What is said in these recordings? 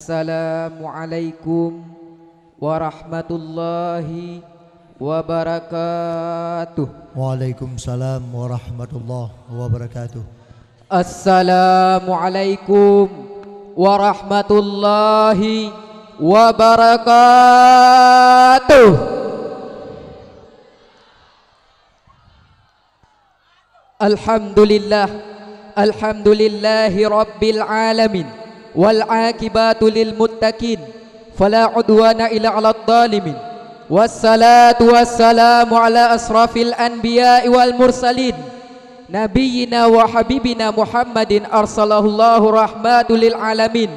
Assalamualaikum warahmatullahi wabarakatuh. Waalaikumsalam warahmatullahi wabarakatuh. Assalamualaikum warahmatullahi wabarakatuh. Alhamdulillahi rabbil alamin. Wal akibatu lil muttaqin fala udwana illa 'alal zalimin. Wassalatu wassalamu ala asrafil anbiya'i wal mursalin nabiyyina wa habibina Muhammadin arsalahullahu rahmatul lil alamin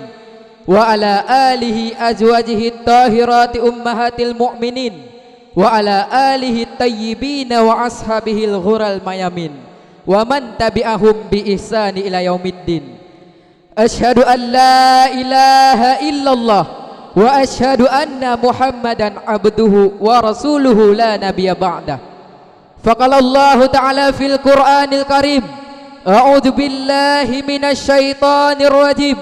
wa ala alihi azwajihi tahirati ummahatil mu'minin wa ala alihi tayyibina wa ashabihil ghural mayamin wa man tabi'ahum bi ihsani ila yaumiddin. Asyhadu an la ilaha illallah wa asyhadu anna Muhammadan abduhu wa rasuluhu la nabiyya ba'dah. Faqala Allah ta'ala fil Qur'anil Karim, a'udzu billahi minasy syaithanir rajim.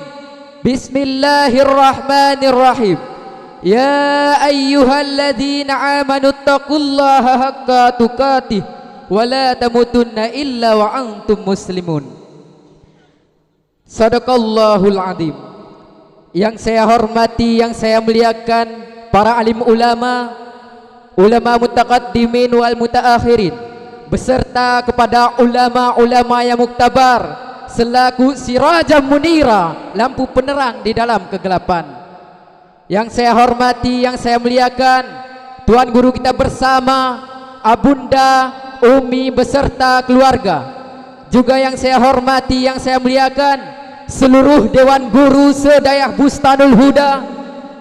Bismillahirrahmanirrahim. Ya ayyuhalladzina amanu taqullaha haqqa tuqatih wa la tamutunna illa wa antum muslimun. Sadaqallahul azim. Yang saya hormati, yang saya muliakan para alim ulama, ulama mutaqaddimin wal mutaakhirin, beserta kepada ulama-ulama yang muktabar selaku sirajam munira, lampu penerang di dalam kegelapan. Yang saya hormati, yang saya muliakan tuan guru kita bersama, Abunda, Umi beserta keluarga. Juga yang saya hormati, yang saya muliakan seluruh dewan guru sedayah Bustanul Huda.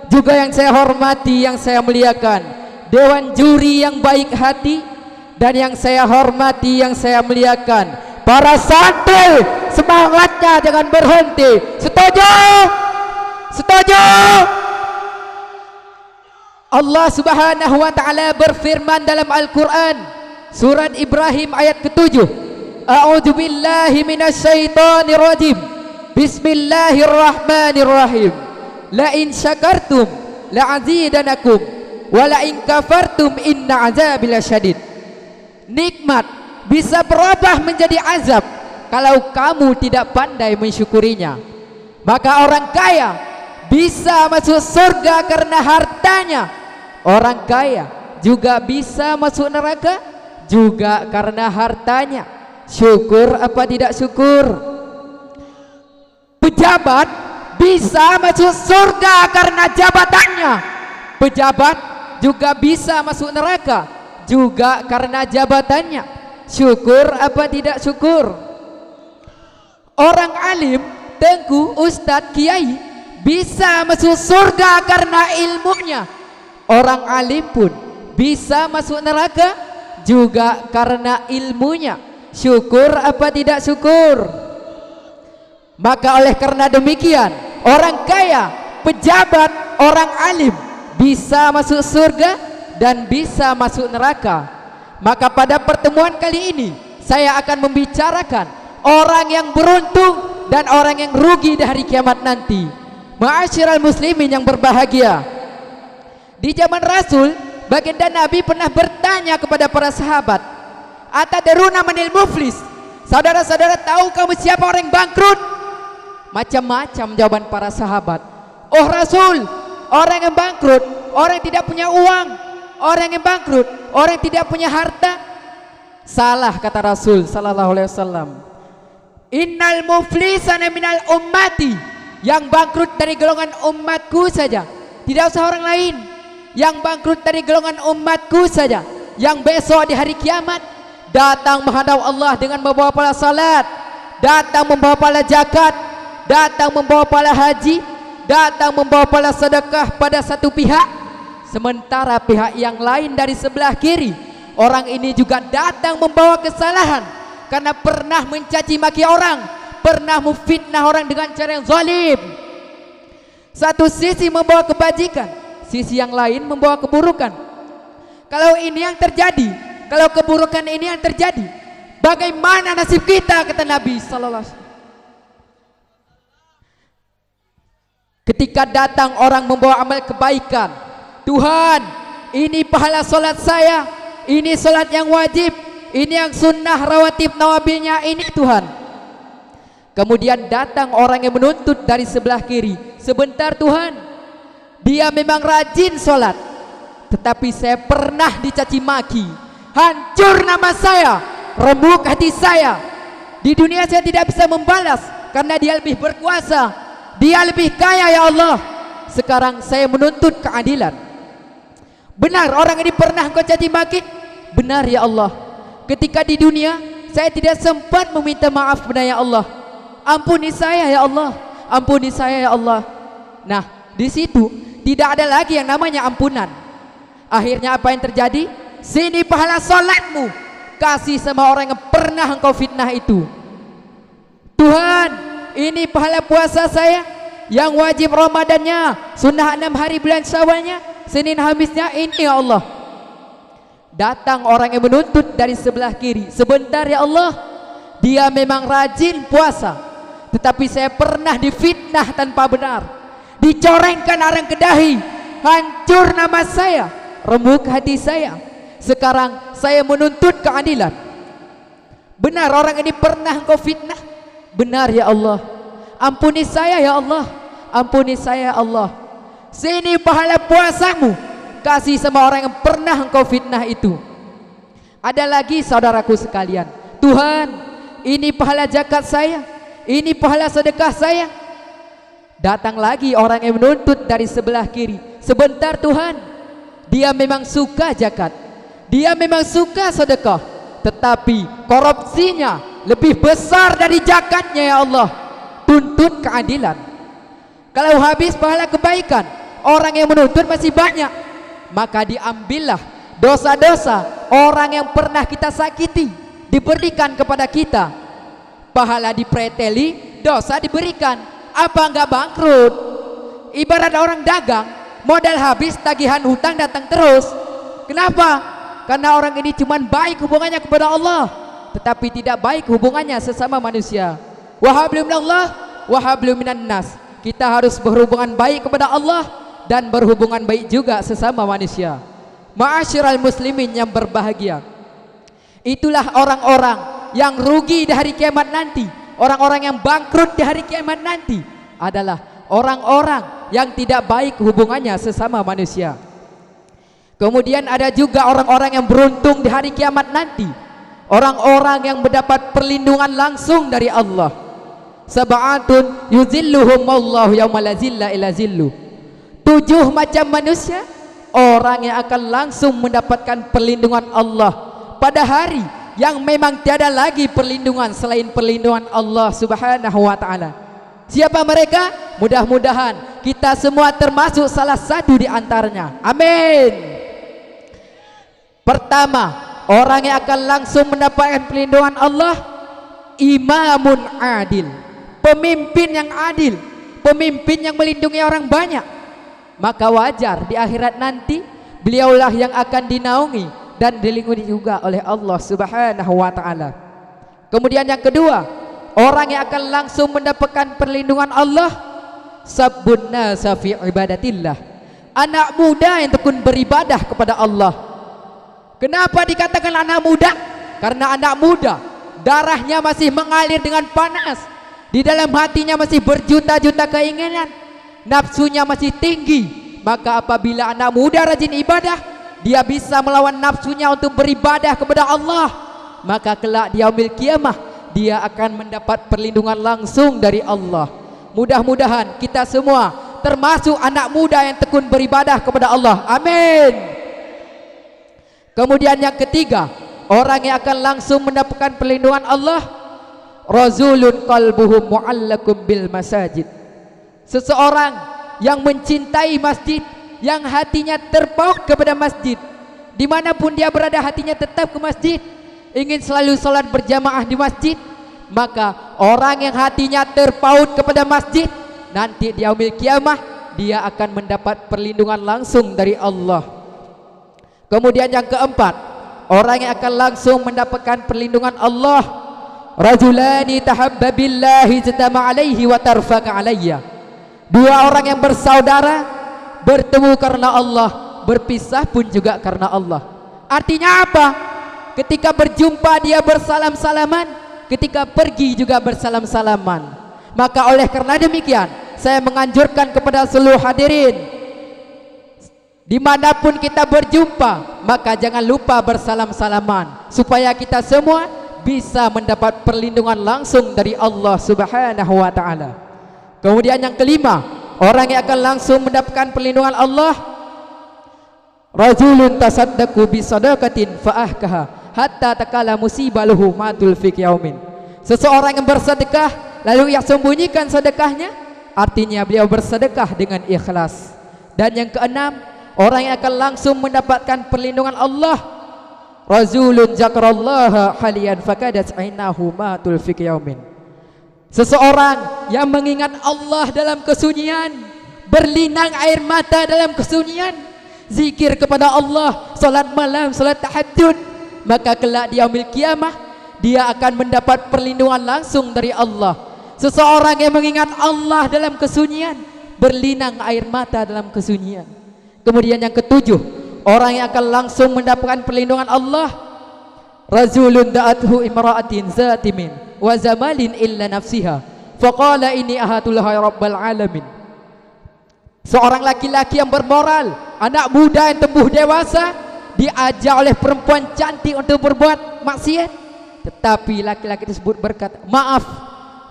Juga yang saya hormati, yang saya muliakan dewan juri yang baik hati. Dan yang saya hormati, yang saya muliakan para santri, semangatnya jangan berhenti. Setuju? Setuju? Allah subhanahu wa ta'ala berfirman dalam Al-Quran surat Ibrahim ayat ke-7, a'udzu billahi minasyaitonir rajim. Bismillahirrahmanirrahim. La in syakartum la azidanakum wa la in kafartum inna azabi lasyadid. Nikmat bisa berubah menjadi azab kalau kamu tidak pandai mensyukurinya. Maka orang kaya bisa masuk surga karena hartanya. Orang kaya juga bisa masuk neraka juga karena hartanya. Syukur apa tidak syukur? Pejabat bisa masuk surga karena jabatannya. Pejabat juga bisa masuk neraka juga karena jabatannya. Syukur apa tidak syukur? Orang alim, tengku, ustadz, kiai bisa masuk surga karena ilmunya. Orang alim pun bisa masuk neraka juga karena ilmunya. Syukur apa tidak syukur? Maka oleh karena demikian, orang kaya, pejabat, orang alim bisa masuk surga dan bisa masuk neraka. Maka pada pertemuan kali ini saya akan membicarakan orang yang beruntung dan orang yang rugi di hari kiamat nanti. Ma'asyiral muslimin yang berbahagia, di zaman Rasul, baginda Nabi pernah bertanya kepada para sahabat, "Atadaruna manil muflis?" Saudara-saudara, tahu kamu siapa orang yang bangkrut? Macam-macam jawaban para sahabat. Oh Rasul, orang yang bangkrut, orang yang tidak punya uang. Orang yang bangkrut, orang yang tidak punya harta. Salah, kata Rasul sallallahu alaihi wasallam. Innal muflisana minal ummati. Yang bangkrut dari golongan umatku saja, tidak usah orang lain. Yang bangkrut dari golongan umatku saja, yang besok di hari kiamat datang menghadap Allah dengan membawa pahala salat, datang membawa pahala zakat, datang membawa pahala haji, datang membawa pahala sedekah pada satu pihak, sementara pihak yang lain dari sebelah kiri, orang ini juga datang membawa kesalahan karena pernah mencaci maki orang, pernah memfitnah orang dengan cara yang zalim. Satu sisi membawa kebajikan, sisi yang lain membawa keburukan. Kalau ini yang terjadi, kalau keburukan ini yang terjadi, bagaimana nasib kita, kata Nabi sallallahu alaihi wasallam. Ketika datang orang membawa amal kebaikan, Tuhan, ini pahala solat saya, ini solat yang wajib, ini yang sunnah rawatib nawabilnya ini Tuhan. Kemudian datang orang yang menuntut dari sebelah kiri, sebentar Tuhan, dia memang rajin solat, tetapi saya pernah dicaci maki, hancur nama saya, remuk hati saya. Di dunia saya tidak bisa membalas karena dia lebih berkuasa, dia lebih kaya ya Allah. Sekarang saya menuntut keadilan. Benar orang ini pernah kau caci maki? Benar ya Allah. Ketika di dunia saya tidak sempat meminta maaf kepada ya Allah. Ampuni saya ya Allah, ampuni saya ya Allah. Nah, di situ tidak ada lagi yang namanya ampunan. Akhirnya apa yang terjadi? Sini pahala salatmu, kasih sama orang yang pernah engkau fitnah itu. Tuhan, ini pahala puasa saya yang wajib Ramadannya, sunnah 6 hari bulan Syawalnya, Senin Hamisnya ini ya Allah. Datang orang yang menuntut dari sebelah kiri, sebentar ya Allah, dia memang rajin puasa, tetapi saya pernah difitnah tanpa benar, dicorengkan arang kedahi, hancur nama saya, remuk hati saya. Sekarang saya menuntut keadilan. Benar orang ini pernah engkau fitnah? Benar ya Allah, ampuni saya ya Allah, ampuni saya ya Allah. Sini pahala puasamu, kasih sama orang yang pernah engkau fitnah itu. Ada lagi saudaraku sekalian, Tuhan, ini pahala zakat saya, ini pahala sedekah saya. Datang lagi orang yang menuntut dari sebelah kiri, sebentar Tuhan, dia memang suka zakat, dia memang suka sedekah, tetapi korupsinya lebih besar dari zakatnya ya Allah. Tuntut keadilan. Kalau habis pahala kebaikan, orang yang menuntut masih banyak, maka diambillah dosa-dosa orang yang pernah kita sakiti, diberikan kepada kita. Pahala dipreteli, dosa diberikan. Apa enggak bangkrut? Ibarat orang dagang, modal habis, tagihan hutang datang terus. Kenapa? Karena orang ini cuma baik hubungannya kepada Allah, tetapi tidak baik hubungannya sesama manusia. Wa hablum minallah wa hablum minan nas. Kita harus berhubungan baik kepada Allah dan berhubungan baik juga sesama manusia. Ma'asyiral muslimin yang berbahagia, itulah orang-orang yang rugi di hari kiamat nanti. Orang-orang yang bangkrut di hari kiamat nanti adalah orang-orang yang tidak baik hubungannya sesama manusia. Kemudian ada juga orang-orang yang beruntung di hari kiamat nanti, orang-orang yang mendapat perlindungan langsung dari Allah. Sab'atun yuzilluhum Allahu yauma la zilla illa zilluh. 7 macam manusia, orang yang akan langsung mendapatkan perlindungan Allah pada hari yang memang tiada lagi perlindungan selain perlindungan Allah Subhanahu wa taala. Siapa mereka? Mudah-mudahan kita semua termasuk salah satu di antaranya. Amin. Pertama, orang yang akan langsung mendapatkan perlindungan Allah, imamun adil, pemimpin yang adil, pemimpin yang melindungi orang banyak. Maka wajar di akhirat nanti beliaulah yang akan dinaungi dan dilindungi juga oleh Allah Subhanahu wa taala. Kemudian yang kedua, orang yang akan langsung mendapatkan perlindungan Allah, sabbun nasa fi ibadatillah, anak muda yang tekun beribadah kepada Allah. Kenapa dikatakan anak muda? Karena anak muda darahnya masih mengalir dengan panas, di dalam hatinya masih berjuta-juta keinginan, nafsunya masih tinggi. Maka apabila anak muda rajin ibadah, dia bisa melawan nafsunya untuk beribadah kepada Allah, maka kelak di yaumil kiamah dia akan mendapat perlindungan langsung dari Allah. Mudah-mudahan kita semua termasuk anak muda yang tekun beribadah kepada Allah. Amin. Kemudian yang ketiga, orang yang akan langsung mendapatkan perlindungan Allah, rajulun qalbuhu mu'allakum bil masajid, seseorang yang mencintai masjid, yang hatinya terpaut kepada masjid. Dimanapun dia berada, hatinya tetap ke masjid, ingin selalu sholat berjamaah di masjid. Maka orang yang hatinya terpaut kepada masjid, nanti di yaumil kiamah dia akan mendapat perlindungan langsung dari Allah. Kemudian yang keempat, orang yang akan langsung mendapatkan perlindungan Allah, rajulani tahabba billahi jatama alaihi wa tarfaka alayya. Dua orang yang bersaudara bertemu karena Allah, berpisah pun juga karena Allah. Artinya apa? Ketika berjumpa dia bersalam-salaman, ketika pergi juga bersalam-salaman. Maka oleh karena demikian, saya menganjurkan kepada seluruh hadirin, dimanapun kita berjumpa, maka jangan lupa bersalam-salaman, supaya kita semua bisa mendapat perlindungan langsung dari Allah Subhanahu wa ta'ala. Kemudian yang kelima, orang yang akan langsung mendapatkan perlindungan Allah, rajulun tasaddaqu bi sadaqatin fa'ahkaha hatta takala musibaluhu matul fi yaumin. Seseorang yang bersedekah lalu ia sembunyikan sedekahnya, artinya beliau bersedekah dengan ikhlas. Dan yang keenam, orang yang akan langsung mendapatkan perlindungan Allah, rajulun zakarallaha haliyan fakadat ainahu matul fi yaumin. Seseorang yang mengingat Allah dalam kesunyian, berlinang air mata dalam kesunyian, zikir kepada Allah, salat malam, salat tahajud, maka kelak di yaumil kiamah dia akan mendapat perlindungan langsung dari Allah. Seseorang yang mengingat Allah dalam kesunyian, berlinang air mata dalam kesunyian. Kemudian yang ketujuh, orang yang akan langsung mendapatkan perlindungan Allah, rajulun da'athu imra'atin zatimin wa zamalin illa nafsiha faqala inni ahatullah rabbal alamin. Seorang laki-laki yang bermoral, anak muda yang tumbuh dewasa, diajak oleh perempuan cantik untuk berbuat maksiat, tetapi laki-laki tersebut berkata, maaf,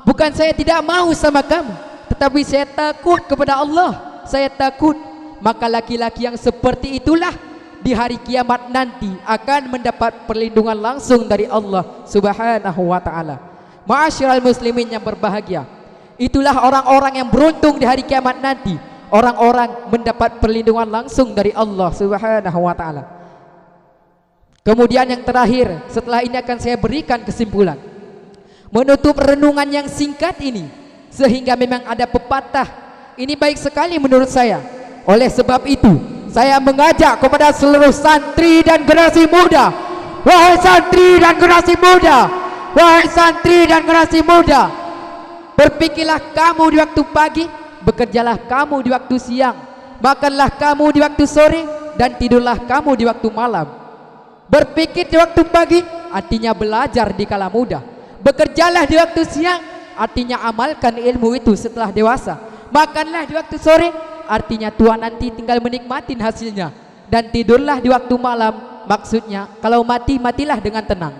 bukan saya tidak mau sama kamu, tetapi saya takut kepada Allah, saya takut. Maka laki-laki yang seperti itulah di hari kiamat nanti akan mendapat perlindungan langsung dari Allah Subhanahu wa ta'ala. Ma'asyiral muslimin yang berbahagia, itulah orang-orang yang beruntung di hari kiamat nanti, orang-orang mendapat perlindungan langsung dari Allah Subhanahu wa ta'ala. Kemudian yang terakhir, setelah ini akan saya berikan kesimpulan menutup renungan yang singkat ini, sehingga memang ada pepatah ini baik sekali menurut saya. Oleh sebab itu, saya mengajak kepada seluruh santri dan generasi muda, wahai santri dan generasi muda, wahai santri dan generasi muda, berpikirlah kamu di waktu pagi, bekerjalah kamu di waktu siang, makanlah kamu di waktu sore, dan tidurlah kamu di waktu malam. Berpikir di waktu pagi artinya belajar di kala muda, bekerjalah di waktu siang artinya amalkan ilmu itu setelah dewasa, makanlah di waktu sore artinya tua nanti tinggal menikmatin hasilnya, dan tidurlah di waktu malam, maksudnya kalau mati, matilah dengan tenang.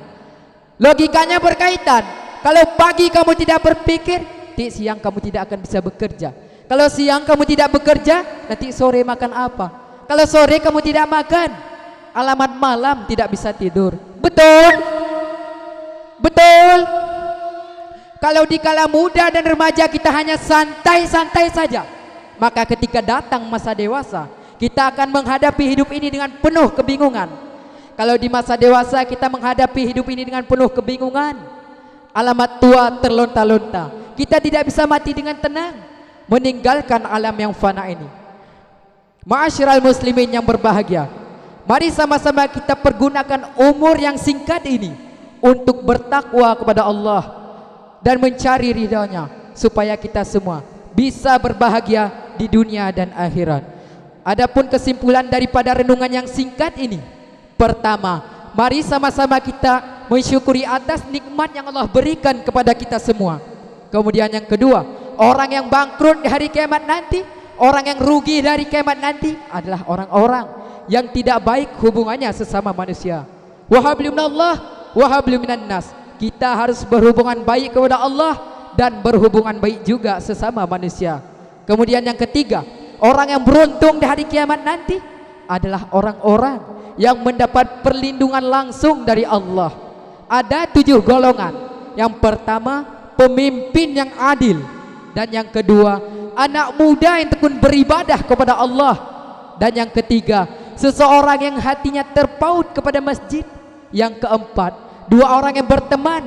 Logikanya berkaitan. Kalau pagi kamu tidak berpikir, di siang kamu tidak akan bisa bekerja. Kalau siang kamu tidak bekerja, nanti sore makan apa? Kalau sore kamu tidak makan, alamat malam tidak bisa tidur. Betul? Betul? Kalau di kala muda dan remaja kita hanya santai-santai saja, maka ketika datang masa dewasa, kita akan menghadapi hidup ini dengan penuh kebingungan. Kalau di masa dewasa kita menghadapi hidup ini dengan penuh kebingungan, alamat tua terlonta-lonta, kita tidak bisa mati dengan tenang, meninggalkan alam yang fana ini. Ma'asyiral muslimin yang berbahagia, mari sama-sama kita pergunakan umur yang singkat ini untuk bertakwa kepada Allah dan mencari ridha-Nya, supaya kita semua bisa berbahagia di dunia dan akhirat. Adapun kesimpulan daripada renungan yang singkat ini, pertama, mari sama-sama kita mensyukuri atas nikmat yang Allah berikan kepada kita semua. Kemudian yang kedua, orang yang bangkrut di hari kiamat nanti, orang yang rugi dari kiamat nanti adalah orang-orang yang tidak baik hubungannya sesama manusia. Wa hablum minallah wa hablum minan nas. Kita harus berhubungan baik kepada Allah dan berhubungan baik juga sesama manusia. Kemudian yang ketiga, orang yang beruntung di hari kiamat nanti adalah orang-orang yang mendapat perlindungan langsung dari Allah. Ada 7 golongan. Yang pertama, pemimpin yang adil. Dan yang kedua, anak muda yang tekun beribadah kepada Allah. Dan yang ketiga, seseorang yang hatinya terpaut kepada masjid. Yang keempat, 2 orang yang berteman,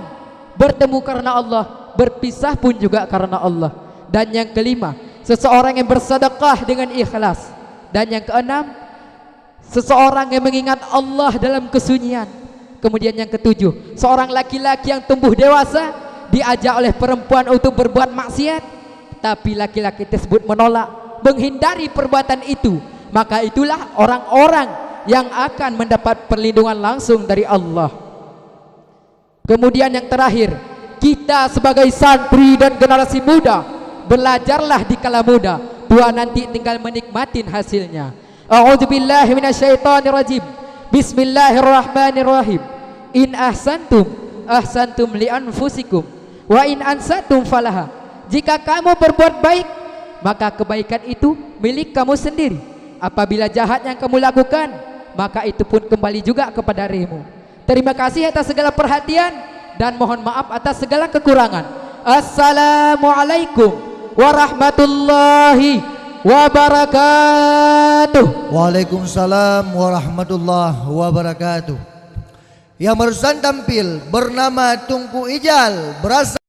bertemu karena Allah, berpisah pun juga karena Allah. Dan yang kelima, seseorang yang bersedekah dengan ikhlas. Dan yang keenam, seseorang yang mengingat Allah dalam kesunyian. Kemudian yang ketujuh, seorang laki-laki yang tumbuh dewasa, diajak oleh perempuan untuk berbuat maksiat, tapi laki-laki tersebut menolak, menghindari perbuatan itu, maka itulah orang-orang yang akan mendapat perlindungan langsung dari Allah. Kemudian yang terakhir, kita sebagai santri dan generasi muda, belajarlah di kala muda, tua nanti tinggal menikmatin hasilnya. A'udzubillahi minasyaitonirrajim. Bismillahirrahmanirrahim. In ahsantum ahsantum li anfusikum wa in ansatum falaha. Jika kamu berbuat baik, maka kebaikan itu milik kamu sendiri. Apabila jahat yang kamu lakukan, maka itu pun kembali juga kepada dirimu. Terima kasih atas segala perhatian dan mohon maaf atas segala kekurangan. Assalamualaikum warahmatullahi wabarakatuh. Waalaikumsalam warahmatullahi wabarakatuh. Yang barusan tampil bernama Tunku Ijal, berasal